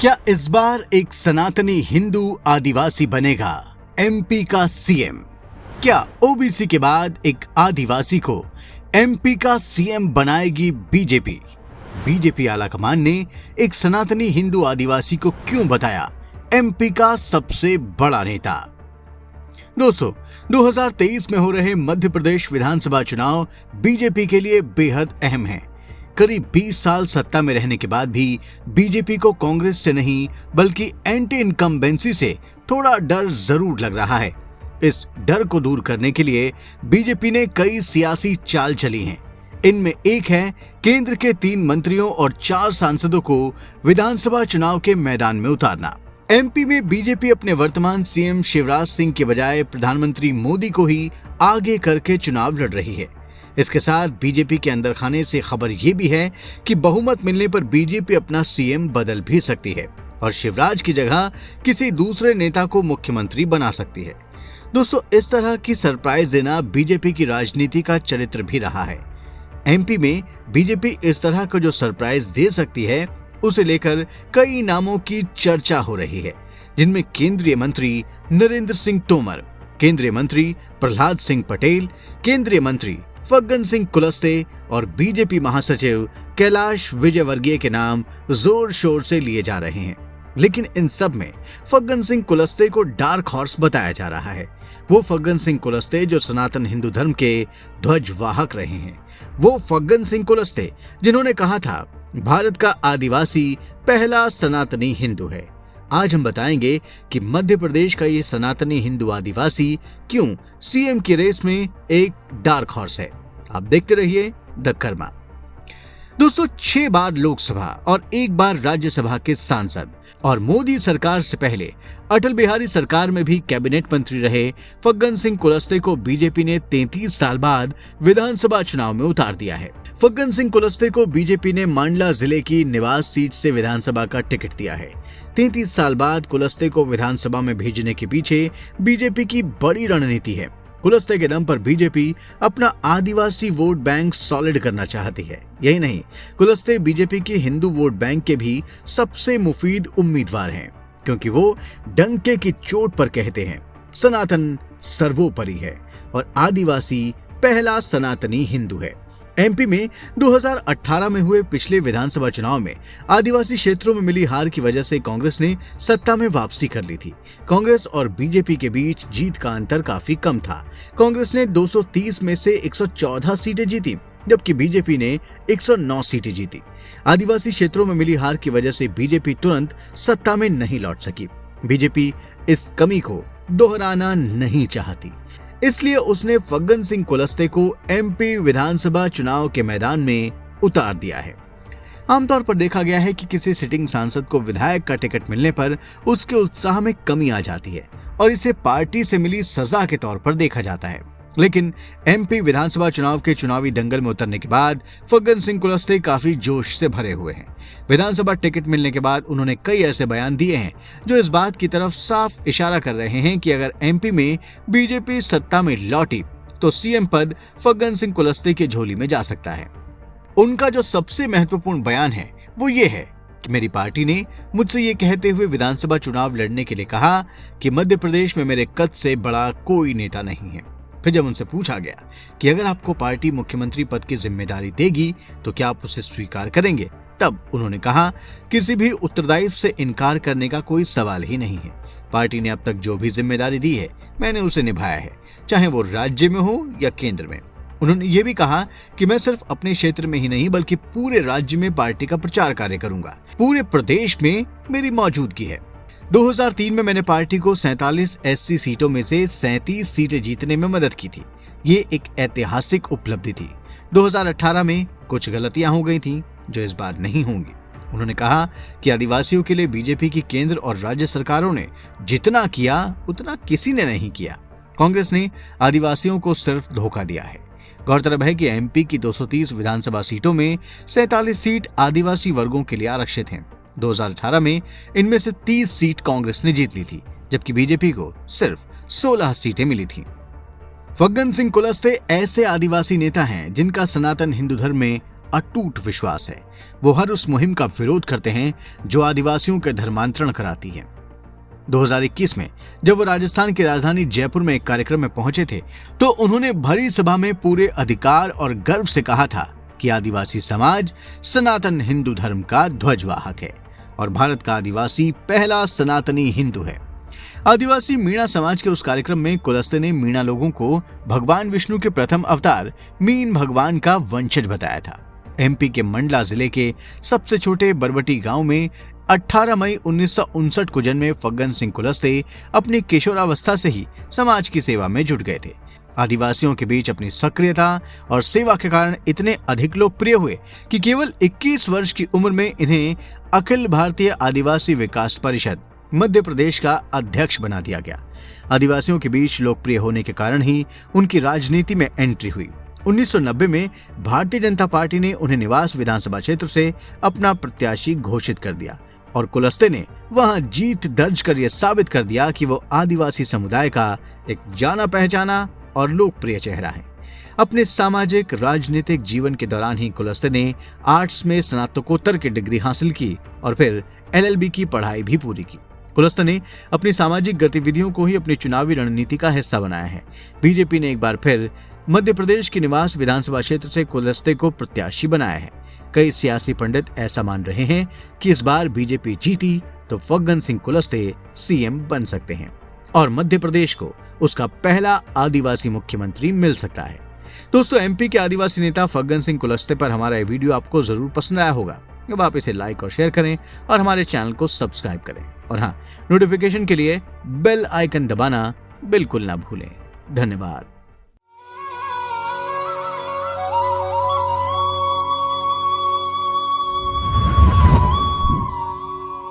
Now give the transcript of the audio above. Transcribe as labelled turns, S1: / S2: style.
S1: क्या इस बार एक सनातनी हिंदू आदिवासी बनेगा एमपी का सीएम? क्या ओबीसी के बाद एक आदिवासी को एमपी का सीएम बनाएगी बीजेपी? बीजेपी आलाकमान ने एक सनातनी हिंदू आदिवासी को क्यों बताया एमपी का सबसे बड़ा नेता? दोस्तों, 2023 में हो रहे मध्य प्रदेश विधानसभा चुनाव बीजेपी के लिए बेहद अहम है। करीब 20 साल सत्ता में रहने के बाद भी बीजेपी को कांग्रेस से नहीं बल्कि एंटी इनकम्बेंसी से थोड़ा डर जरूर लग रहा है। इस डर को दूर करने के लिए बीजेपी ने कई सियासी चाल चली हैं। इनमें एक है केंद्र के 3 मंत्रियों और 4 सांसदों को विधानसभा चुनाव के मैदान में उतारना। एमपी में बीजेपी अपने वर्तमान सीएम शिवराज सिंह के बजाय प्रधानमंत्री मोदी को ही आगे करके चुनाव लड़ रही है। इसके साथ बीजेपी के अंदर खाने से खबर ये भी है कि बहुमत मिलने पर बीजेपी अपना सीएम बदल भी सकती है और शिवराज की जगह किसी दूसरे नेता को मुख्यमंत्री बना सकती है। दोस्तों, इस तरह की सरप्राइज देना बीजेपी की राजनीति का चरित्र भी रहा है। एमपी में बीजेपी इस तरह का जो सरप्राइज दे सकती है उसे लेकर कई नामों की चर्चा हो रही है, जिनमें केंद्रीय मंत्री नरेंद्र सिंह तोमर, केंद्रीय मंत्री प्रहलाद सिंह पटेल, केंद्रीय मंत्री फग्गन सिंह कुलस्ते और बीजेपी महासचिव कैलाश विजयवर्गीय के नाम जोर शोर से लिए जा रहे हैं। लेकिन इन सब में फग्गन सिंह कुलस्ते को डार्क हॉर्स बताया जा रहा है। वो फग्गन सिंह कुलस्ते जो सनातन हिंदू धर्म के ध्वजवाहक रहे हैं। वो फग्गन सिंह कुलस्ते जिन्होंने कहा था भारत का आदिवासी पहला सनातनी हिंदू है। आज हम बताएंगे कि मध्य प्रदेश का ये सनातनी हिंदू आदिवासी क्यों सीएम की रेस में एक डार्क हॉर्स है। आप देखते रहिए द कर्मा। दोस्तों, 6 बार लोकसभा और 1 बार राज्यसभा के सांसद और मोदी सरकार से पहले अटल बिहारी सरकार में भी कैबिनेट मंत्री रहे फग्गन सिंह कुलस्ते को बीजेपी ने 33 साल बाद विधानसभा चुनाव में उतार दिया है। फग्गन सिंह कुलस्ते को बीजेपी ने मांडला जिले की निवास सीट से विधानसभा का टिकट दिया है। 33 साल बाद कुलस्ते को विधानसभा में भेजने के पीछे बीजेपी की बड़ी रणनीति है। कुलस्ते के दम पर बीजेपी अपना आदिवासी वोट बैंक सॉलिड करना चाहती है। यही नहीं, कुलस्ते बीजेपी के हिंदू वोट बैंक के भी सबसे मुफीद उम्मीदवार हैं, क्योंकि वो डंके की चोट पर कहते हैं सनातन सर्वोपरि है और आदिवासी पहला सनातनी हिंदू है। एमपी में 2018 में हुए पिछले विधानसभा चुनाव में आदिवासी क्षेत्रों में मिली हार की वजह से कांग्रेस ने सत्ता में वापसी कर ली थी। कांग्रेस और बीजेपी के बीच जीत का अंतर काफी कम था। कांग्रेस ने 230 में से 114 सीटें जीती, जबकि बीजेपी ने 109 सीटें जीती। आदिवासी क्षेत्रों में मिली हार की वजह से बीजेपी तुरंत सत्ता में नहीं लौट सकी। बीजेपी इस कमी को दोहराना नहीं चाहती, इसलिए उसने फग्गन सिंह कुलस्ते को एमपी विधानसभा चुनाव के मैदान में उतार दिया है। आमतौर पर देखा गया है कि किसी सिटिंग सांसद को विधायक का टिकट मिलने पर उसके उत्साह में कमी आ जाती है और इसे पार्टी से मिली सजा के तौर पर देखा जाता है। लेकिन एमपी विधानसभा चुनाव के चुनावी दंगल में उतरने के बाद फग्गन सिंह कुलस्ते काफी जोश से भरे हुए हैं। विधानसभा टिकट मिलने के बाद उन्होंने कई ऐसे बयान दिए हैं जो इस बात की तरफ साफ इशारा कर रहे हैं कि अगर एमपी में बीजेपी सत्ता में लौटी तो सीएम पद फग्गन सिंह कुलस्ते की झोली में जा सकता है। उनका जो सबसे महत्वपूर्ण बयान है वो ये है कि मेरी पार्टी ने मुझसे ये कहते हुए विधानसभा चुनाव लड़ने के लिए कहा कि मध्य प्रदेश में मेरे कद से बड़ा कोई नेता नहीं है। फिर जब उनसे पूछा गया कि अगर आपको पार्टी मुख्यमंत्री पद की जिम्मेदारी देगी तो क्या आप उसे स्वीकार करेंगे, तब उन्होंने कहा किसी भी उत्तरदायित्व से इनकार करने का कोई सवाल ही नहीं है। पार्टी ने अब तक जो भी जिम्मेदारी दी है मैंने उसे निभाया है, चाहे वो राज्य में हो या केंद्र में। उन्होंने ये भी कहा कि मैं सिर्फ अपने क्षेत्र में ही नहीं बल्कि पूरे राज्य में पार्टी का प्रचार कार्य करूंगा। पूरे प्रदेश में मेरी मौजूदगी है। 2003 में मैंने पार्टी को 47 एससी सीटों में से 37 सीटें जीतने में मदद की थी। ये एक ऐतिहासिक उपलब्धि थी। 2018 में कुछ गलतियां हो गई थीं जो इस बार नहीं होंगी। उन्होंने कहा कि आदिवासियों के लिए बीजेपी की केंद्र और राज्य सरकारों ने जितना किया उतना किसी ने नहीं किया। कांग्रेस ने आदिवासियों को सिर्फ धोखा दिया है। गौरतलब है कि एमपी की 230 विधानसभा सीटों में 47 सीट आदिवासी वर्गों के लिए आरक्षित हैं। 2018 में इनमें से 30 सीट कांग्रेस ने जीत ली थी, जबकि बीजेपी को सिर्फ 16 सीटें मिली थीं। फग्गन सिंह कुलस्ते ऐसे आदिवासी नेता हैं जिनका सनातन हिंदू धर्म में अटूट विश्वास है। वो हर उस मुहिम का विरोध करते हैं जो आदिवासियों के धर्मांतरण कराती है। 2021 में जब वो राजस्थान की राजधानी जयपुर में एक कार्यक्रम में पहुंचे थे तो उन्होंने भरी सभा में पूरे अधिकार और गर्व से कहा था कि आदिवासी समाज सनातन हिंदू धर्म का ध्वजवाहक है और भारत का आदिवासी पहला सनातनी हिंदू है। आदिवासी मीणा समाज के उस कार्यक्रम में कुलस्ते ने मीणा लोगों को भगवान विष्णु के प्रथम अवतार मीन भगवान का वंशज बताया था। एमपी के मंडला जिले के सबसे छोटे बरबटी गांव में 18 मई 1959 को जन्मे फग्गन सिंह कुलस्ते अपनी किशोरावस्था से ही समाज की सेवा में जुट गए थे। आदिवासियों के बीच अपनी सक्रियता और सेवा के कारण इतने अधिक लोकप्रिय हुए कि केवल 21 वर्ष की उम्र में इन्हें अखिल भारतीय आदिवासी विकास परिषद मध्य प्रदेश का अध्यक्ष बना दिया गया। आदिवासियों के बीच लोकप्रिय होने के कारण ही उनकी राजनीति में एंट्री हुई। 1990 में भारतीय जनता पार्टी ने उन्हें निवास विधानसभा क्षेत्र से अपना प्रत्याशी घोषित कर दिया और कुलस्ते ने वहां जीत दर्ज कर यह साबित कर दिया कि वो आदिवासी समुदाय का एक जाना पहचाना और लोकप्रिय चेहरा है। अपने सामाजिक राजनीतिक जीवन के दौरान ही कुलस्ते ने आर्ट्स में स्नातकोत्तर की डिग्री हासिल की और फिर LLB की पढ़ाई भी पूरी की। कुलस्ते ने अपनी सामाजिक गतिविधियों को ही अपनी चुनावी रणनीति का हिस्सा बनाया है। बीजेपी ने एक बार फिर मध्य प्रदेश के निवास विधानसभा क्षेत्र से कुलस्ते को प्रत्याशी बनाया है। कई सियासी पंडित ऐसा मान रहे हैं कि इस बार बीजेपी जीती तो फग्गन सिंह कुलस्ते CM बन सकते हैं और मध्य प्रदेश को उसका पहला आदिवासी मुख्यमंत्री मिल सकता है। दोस्तों, MP के आदिवासी नेता फग्गन सिंह कुलस्ते पर हमारा ये वीडियो आपको जरूर पसंद आया होगा। अब आप इसे लाइक और शेयर करें और हमारे चैनल को सब्सक्राइब करें और हाँ, नोटिफिकेशन के लिए बेल आइकन दबाना बिल्कुल ना भूलें। धन्यवाद।